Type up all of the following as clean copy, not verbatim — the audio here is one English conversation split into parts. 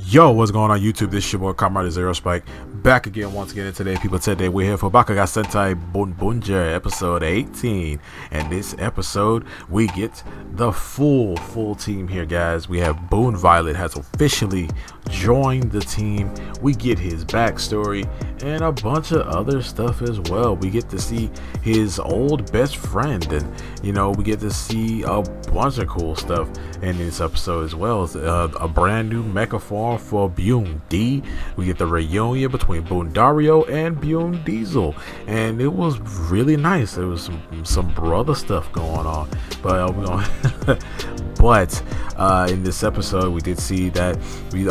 Yo, what's going on YouTube? This is your boy Kamen Zero Spike back again once again. And today, people, today we're here for Bakuage Sentai Boonboomger episode 18. And this episode, we get the full team here, guys. We have Boon Violet has officially joined the team. We get his backstory and a bunch of other stuff as well. We get to see his old best friend, and we get to see a bunch of cool stuff in this episode as well. A brand new mecha form for Boon D. We get the reunion between Boondario and Boon Diesel, and it was really nice. There was some brother stuff going on, but but in this episode we did see that we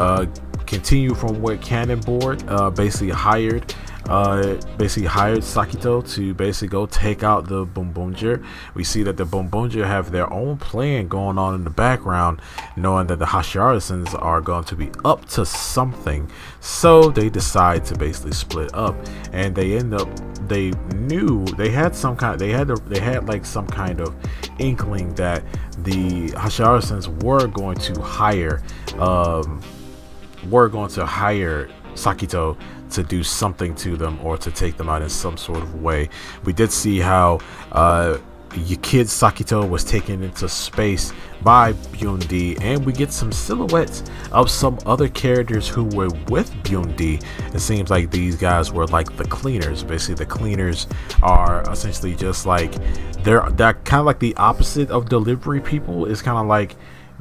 continue from where Kamen board basically hired Sakito to basically go take out the Boonboomger. We see that the Boonboomger have their own plan going on in the background, knowing that the Hashirasons are going to be up to something. So they decide to basically split up, and they had some kind of inkling that the Hashirasons were going to hire Sakito to do something to them or to take them out in some sort of way. We did see how your kid Sakito was taken into space by Boon D, and we get some silhouettes of some other characters who were with Boon D. It seems like these guys were like the cleaners. Basically, the cleaners are essentially just like they're kind of like the opposite of delivery people. It's kind of like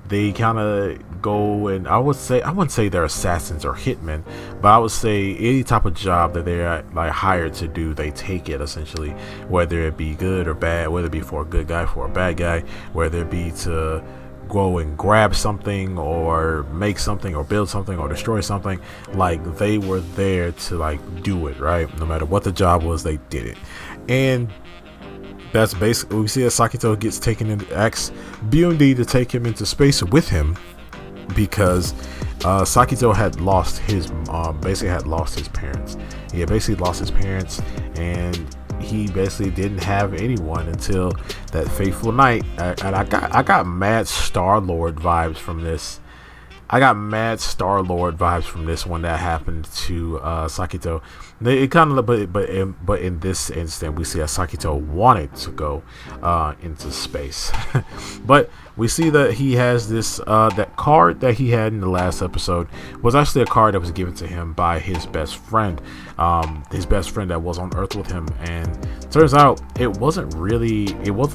they kind of go, and I wouldn't say they're assassins or hitmen, but I would say any type of job that they're like hired to do, they take it essentially, whether it be good or bad, whether it be for a good guy, for a bad guy, whether it be to go and grab something or make something or build something or destroy something. Like, they were there to like do it, right? No matter what the job was, they did it. And that's basically, we see that Sakito gets taken into asks Boon D to take him into space with him, because Sakito had lost his parents. He had basically lost his parents, and he basically didn't have anyone until that fateful night. And I got mad Star-Lord vibes from this. When that happened to Sakito. It kind of, but in this instant, we see that Sakito wanted to go into space, but we see that he has this that card that he had in the last episode was actually a card that was given to him by his best friend that was on Earth with him, and turns out it wasn't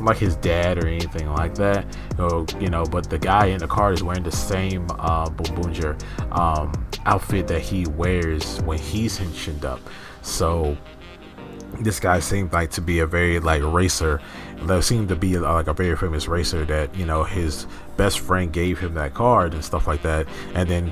like his dad or anything like that, but the guy in the card is wearing the same Boonboomger outfit that he wears when he's henshined up. So this guy seemed like to be a very racer. There seemed to be like a very famous racer that his best friend gave him that card and stuff like that. And then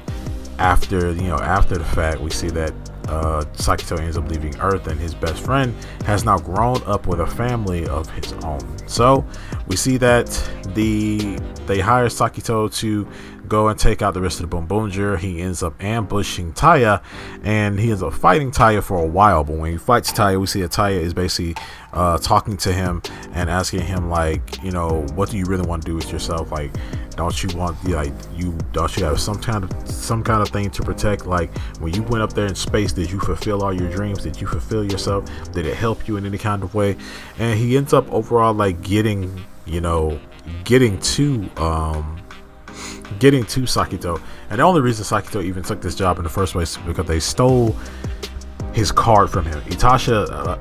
after the fact, we see that Sakito ends up leaving Earth, and his best friend has now grown up with a family of his own. So we see that they hire Sakito to go and take out the rest of the Boonboomger. He ends up ambushing Taya, and he ends up fighting Taya for a while. But when he fights Taya, we see that Taya is basically talking to him and asking him, like, what do you really want to do with yourself? Like, don't you have some kind of thing to protect? Like, when you went up there in space, did you fulfill all your dreams? Did you fulfill yourself? Did it help you in any kind of way? And he ends up overall getting to Sakito. And the only reason Sakito even took this job in the first place is because they stole his card from him.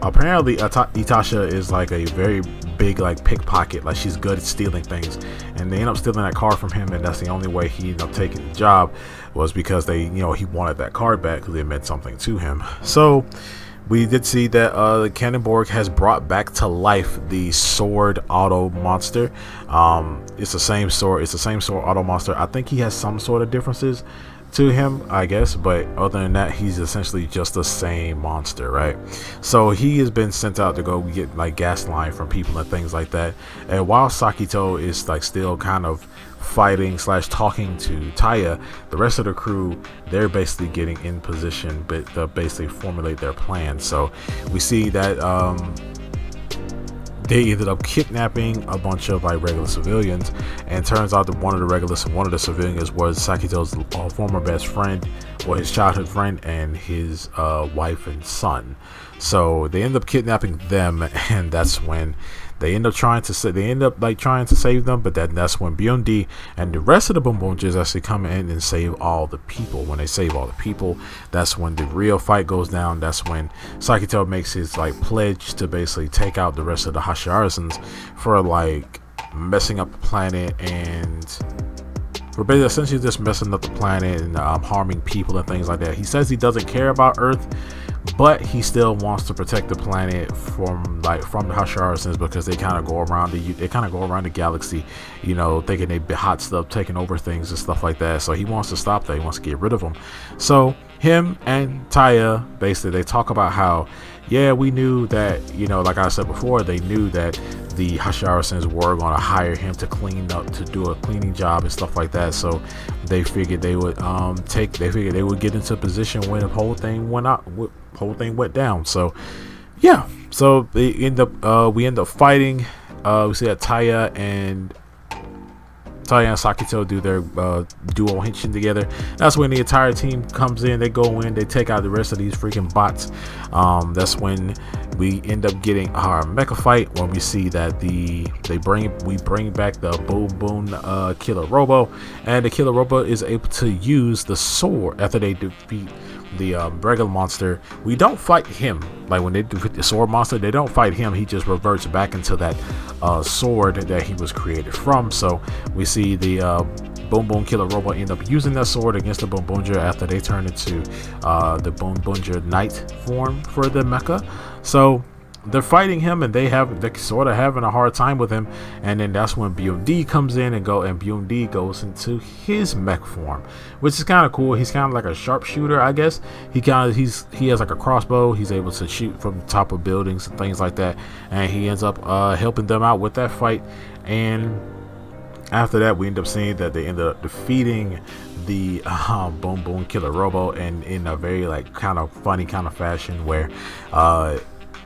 Apparently Itasha is like a very big pickpocket. Like, she's good at stealing things, and they end up stealing that card from him, and that's the only way he ended up taking the job, was because he wanted that card back because it meant something to him. So we did see that Cannonborg has brought back to life the Sword Auto Monster. It's the same sword Auto Monster. I think he has some sort of differences to him, I guess, but other than that, he's essentially just the same monster, right? So he has been sent out to go get gas line from people and things like that. And while Sakito is still kind of fighting / talking to Taya, the rest of the crew, they're basically getting in position, but to basically formulate their plan. So we see that they ended up kidnapping a bunch of like regular civilians, and turns out that one of the civilians was Sakito's former best friend, or his childhood friend, and his wife and son. So they end up kidnapping them, and that's when they end up trying to save them. But that's when Beyond and the rest of the Boonboomgers actually come in and save all the people. When they save all the people, that's when the real fight goes down. That's when Sakito makes his like pledge to basically take out the rest of the Hashiarasons for like messing up the planet, and for basically essentially just messing up the planet and harming people and things like that. He says he doesn't care about Earth, but he still wants to protect the planet from the Hashiarasons, because they kind of go around the galaxy, you know, thinking they be hot stuff, taking over things and stuff like that. So he wants to stop that. He wants to get rid of them. So him and Taya, basically, they talk about how, yeah, we knew that, you know, like I said before, they knew that the Hashiarasons were going to hire him to clean up, to do a cleaning job and stuff like that. So they figured they would get into a position when the whole thing went down. So yeah, so we end up fighting. We see that Taya and Sakito do their duo henshin together. That's when the entire team comes in. They go in, they take out the rest of these freaking bots. That's when we end up getting our mecha fight, when we see that we bring back the Boon Killer Robo, and the Killer Robo is able to use the sword after they defeat the regular monster. We don't fight him. Like when they defeat the sword monster, they don't fight him. He just reverts back into that sword that he was created from. So we see the Boon Killer Robo end up using that sword against the Boonboomger after they turn into the Boonboomger Knight form for the mecha. So they're fighting him, and they're sort of having a hard time with him. And then that's when BOD comes in and BOD goes into his mech form, which is kind of cool. He's kind of like a sharpshooter, I guess. He has like a crossbow. He's able to shoot from the top of buildings and things like that. And he ends up helping them out with that fight. And after that, we end up seeing that they ended up defeating the Boon Killer Robo, and in a very like kind of funny kind of fashion, where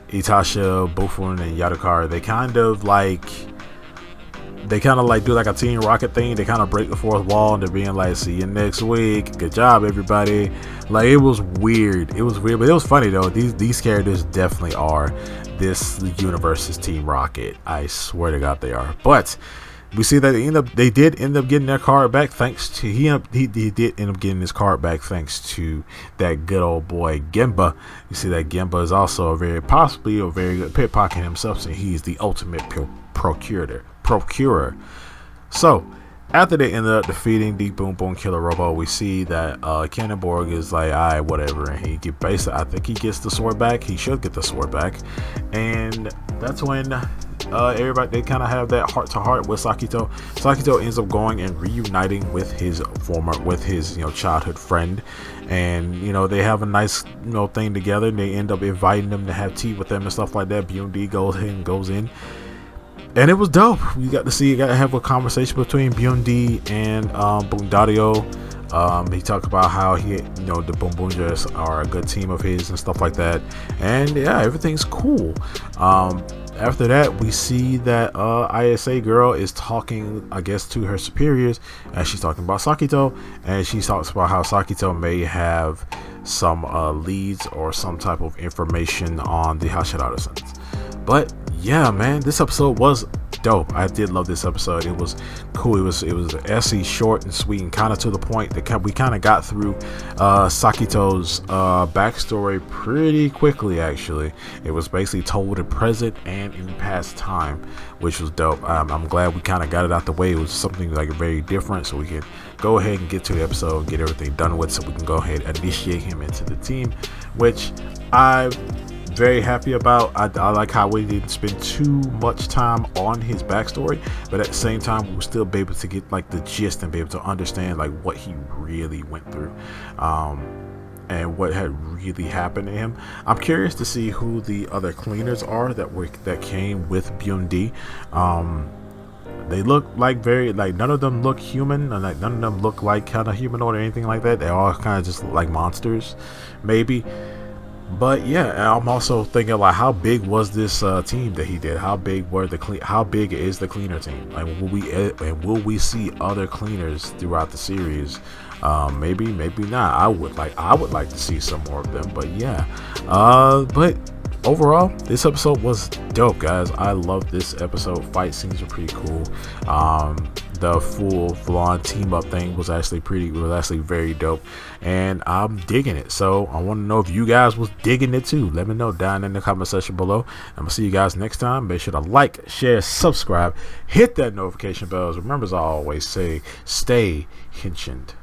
Itasha, Bufun, and Yadokar, they kind of like do like a Team Rocket thing. They kind of break the fourth wall, and they're being like, "See you next week. Good job, everybody." Like, it was weird, but it was funny though. These characters definitely are this universe's Team Rocket. I swear to God, they are. But we see that they did end up getting their card back thanks to he did end up getting his card back thanks to that good old boy Gemba. You see that Gemba is also possibly a very good pickpocket himself, so he's the ultimate procurer. So after they ended up defeating the Boon Killer Robo, we see that Cannonborg is like, alright, whatever, and I think he gets the sword back. He should get the sword back, and that's when everybody, they kind of have that heart-to-heart with Sakito. Sakito ends up going and reuniting with his childhood friend, and they have a nice thing together, and they end up inviting them to have tea with them and stuff like that. BMD goes in, and it was dope. We got to have a conversation between BMD and Bundario. He talked about how the Boonboomgers are a good team of his and stuff like that, and yeah, everything's cool. After that, we see that ISA girl is talking, I guess, to her superiors, and she's talking about Sakito, and she talks about how Sakito may have some leads or some type of information on the Hashiarasons. But yeah, man, this episode was dope. I did love this episode. It was cool. It was actually short and sweet and kind of to the point. We kind of got through Sakito's backstory pretty quickly. Actually, it was basically told in present and in past time, which was dope. I'm glad we kind of got it out the way. It was something like very different, so we can go ahead and get to the episode, get everything done with, so we can go ahead and initiate him into the team, which I'm very happy about. I like how we didn't spend too much time on his backstory, but at the same time we will still be able to get like the gist and be able to understand like what he really went through, and what had really happened to him. I'm curious to see who the other cleaners are that came with BMD. They look like none of them look human, and like none of them look like kind of humanoid or anything like that. They all kind of just look like monsters, maybe. But yeah, I'm also thinking like, how big was this team that he did? How big were how big is the cleaner team? Like, will we see other cleaners throughout the series? Maybe not. I would like to see some more of them. But yeah, but overall, this episode was dope, guys. I love this episode. Fight scenes are pretty cool. The full-on team up thing was actually very dope, and I'm digging it. So I want to know if you guys was digging it too. Let me know down in the comment section below. I'm gonna see you guys next time. Make sure to like, share, subscribe, hit that notification bells. Remember, as I always say, stay henshined.